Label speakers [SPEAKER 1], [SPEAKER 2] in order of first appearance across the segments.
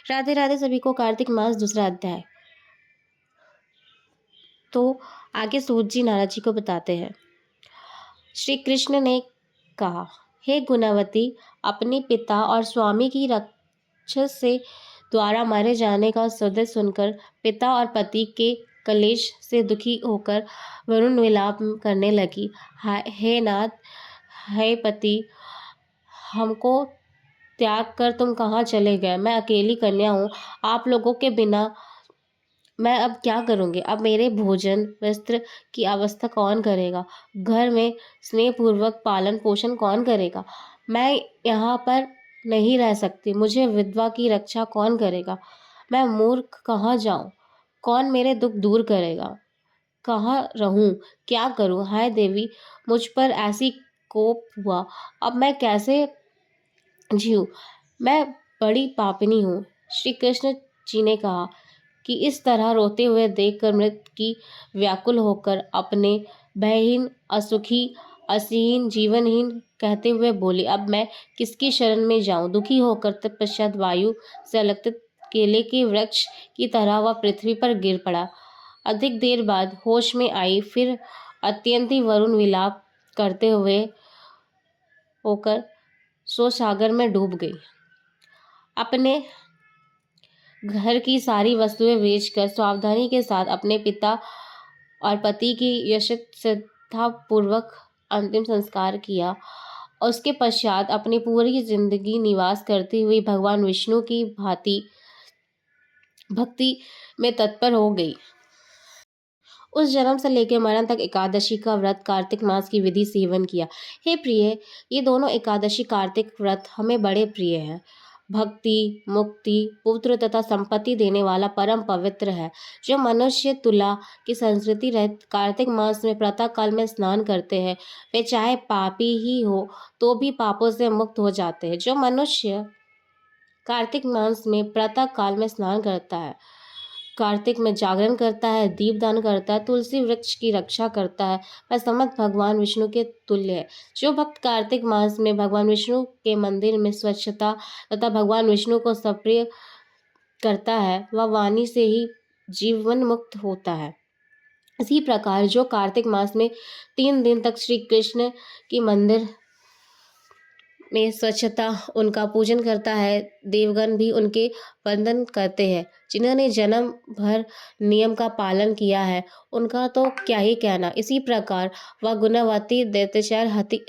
[SPEAKER 1] राधे राधे सभी को। कार्तिक मास दूसरा अध्याय। तो आगे सूत जी नारद जी को बताते हैं। श्री कृष्ण ने कहा, हे गुणावती, अपने पिता और स्वामी की राक्षस से द्वारा मारे जाने का सदस्य सुनकर पिता और पति के कलेश से दुखी होकर वरुण विलाप करने लगी। हे नाथ, हे पति, हमको त्याग कर तुम कहाँ चले गए? मैं अकेली कन्या हूँ, आप लोगों के बिना मैं अब क्या करूँगी? अब मेरे भोजन वस्त्र की अवस्था कौन करेगा? घर में स्नेहपूर्वक पालन पोषण कौन करेगा? मैं यहाँ पर नहीं रह सकती, मुझे विधवा की रक्षा कौन करेगा? मैं मूर्ख कहाँ जाऊँ? कौन मेरे दुख दूर करेगा? कहाँ रहूँ? क्या करूँ? हाय देवी, मुझ पर ऐसी कोप हुआ, अब मैं कैसे जीऊँ? मैं बड़ी पापिनी हूँ। श्री कृष्ण जी ने कहा कि इस तरह रोते हुए देखकर मृत की व्याकुल होकर अपने भयहीन, असुखी, असहीन, जीवनहीन कहते हुए बोली, अब मैं किसकी शरण में जाऊं? दुखी होकर तत्पश्चात वायु से अलक्कृत केले के वृक्ष की तरह वह पृथ्वी पर गिर पड़ा। अधिक देर बाद होश में आई, फिर अत्यंत ही वरुण विलाप करते हुए होकर सो सागर में डूब गई। अपने घर की सारी वस्तुएं बेचकर सावधानी के साथ अपने पिता और पति की यशस्वितापूर्वक अंतिम संस्कार किया। उसके पश्चात अपनी पूरी जिंदगी निवास करती हुई भगवान विष्णु की भांति भक्ति में तत्पर हो गई। उस जन्म से लेकर मरण तक एकादशी का व्रत कार्तिक मास की विधि सेवन किया। हे प्रिय, ये दोनों एकादशी कार्तिक व्रत हमें बड़े प्रिय हैं। भक्ति, मुक्ति, पुत्र तथा संपत्ति देने वाला परम पवित्र है। जो मनुष्य तुला की संस्कृति रहित कार्तिक मास में प्रातः काल में स्नान करते हैं, वे चाहे पापी ही हो तो भी पापों से मुक्त हो जाते हैं। जो मनुष्य कार्तिक मास में प्रातः काल में स्नान करता है, कार्तिक में जागरण करता है, दीपदान करता है, तुलसी वृक्ष की रक्षा करता है, वह समस्त भगवान विष्णु के तुल्य है। जो भक्त कार्तिक मास में भगवान विष्णु के मंदिर में स्वच्छता तथा भगवान विष्णु को सप्रिय करता है, वह वाणी से ही जीवन मुक्त होता है। इसी प्रकार जो कार्तिक मास में 3 दिन तक श्री कृष्ण की मंदिर में स्वच्छता उनका पूजन करता है, देवगण भी उनके वंदन करते हैं। जिन्होंने जन्म भर नियम का पालन किया है, उनका तो क्या ही कहना। इसी प्रकार वह गुणवती दैत्यचार हति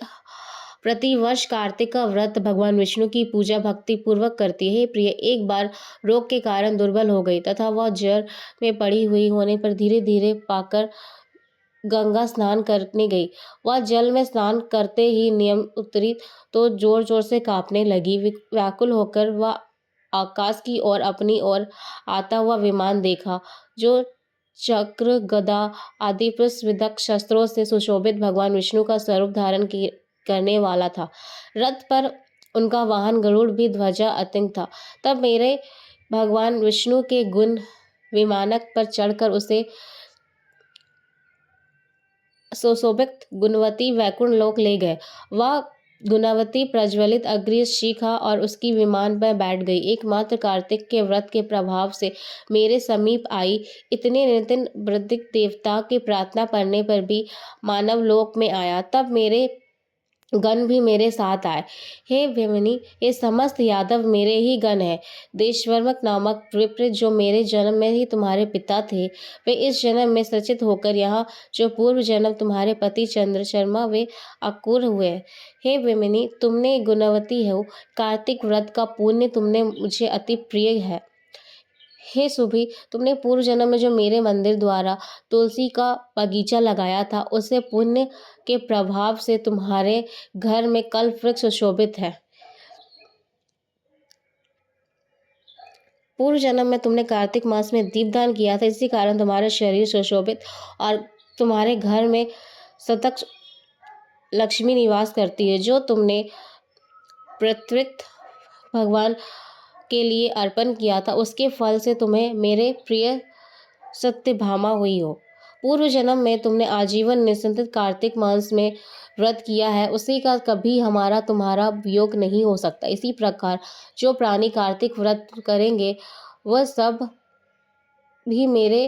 [SPEAKER 1] प्रतिवर्ष कार्तिक का व्रत भगवान विष्णु की पूजा भक्ति पूर्वक करती है। प्रिय, एक बार रोग के कारण दुर्बल हो गई तथा वह ज्वर में पड़ी हुई होने पर धीरे धीरे पाकर गंगा स्नान करने गई। वह जल में स्नान करते ही नियम उतरी तो जोर जोर से कांपने लगी। व्याकुल होकर वह आकाश की ओर अपनी ओर आता हुआ विमान देखा, जो चक्र, गदा आदि पुष्पविदग्ध शस्त्रों से सुशोभित भगवान विष्णु का स्वरूप धारण करने वाला था। रथ पर उनका वाहन गरुड़ भी ध्वजा अतिंग था। तब मेरे भगवान विष्णु के गुण विमानक पर चढ़कर उसे सुशोभित गुणवती वैकुंठ लोक ले गए। वह गुणवती प्रज्वलित अग्नि शिखा और उसकी विमान पर बैठ गई। एकमात्र कार्तिक के व्रत के प्रभाव से मेरे समीप आई। इतने नितिन वृद्धिक देवता की प्रार्थना करने पर भी मानव लोक में आया। तब मेरे गण भी मेरे साथ आए। हे भीमनी, ये समस्त यादव मेरे ही गण हैं। देशवर्मक नामक विप्र, जो मेरे जन्म में ही तुम्हारे पिता थे, वे इस जन्म में सचित होकर यहाँ, जो पूर्व जन्म तुम्हारे पति चंद्र शर्मा, वे अक्रूर हुए। हे भीमनी, तुमने गुणवती हो, कार्तिक व्रत का पुण्य तुमने मुझे अति प्रिय है। हे सुभी, तुमने पूर्व जन्म में जो मेरे मंदिर द्वारा तुलसी का बगीचा लगाया था, उसे पुण्य के प्रभाव से तुम्हारे घर में कल्प वृक्ष सुशोभित है। पूर्व जन्म में तुमने कार्तिक मास में दीपदान किया था, इसी कारण तुम्हारा शरीर सुशोभित और तुम्हारे घर में सतत लक्ष्मी निवास करती है। जो तुमने प्रत्युत भगवान के लिए अर्पण किया था, उसके फल से तुम्हें मेरे प्रिय सत्यभामा हुई हो। पूर्व जन्म में तुमने आजीवन निसंतित कार्तिक मास में व्रत किया है उसी का कभी हमारा तुम्हारा वियोग नहीं हो सकता। इसी प्रकार जो प्राणी कार्तिक व्रत करेंगे वह सब भी मेरे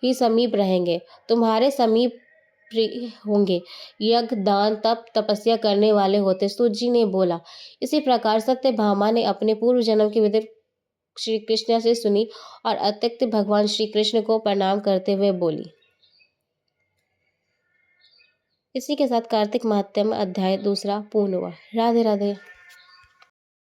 [SPEAKER 1] ही समीप रहेंगे, तुम्हारे समीप प्रिय होंगे। यज्ञ दान तप तपस्या करने वाले होते। सूत जी ने बोला। इसी प्रकार सत्यभामा ने अपने पूर्व जन्म की विधि श्री कृष्ण से सुनी और अत्यक्त भगवान श्री कृष्ण को प्रणाम करते हुए बोली। इसी के साथ कार्तिक माहत्म्य अध्याय 2 पूर्ण हुआ। राधे राधे।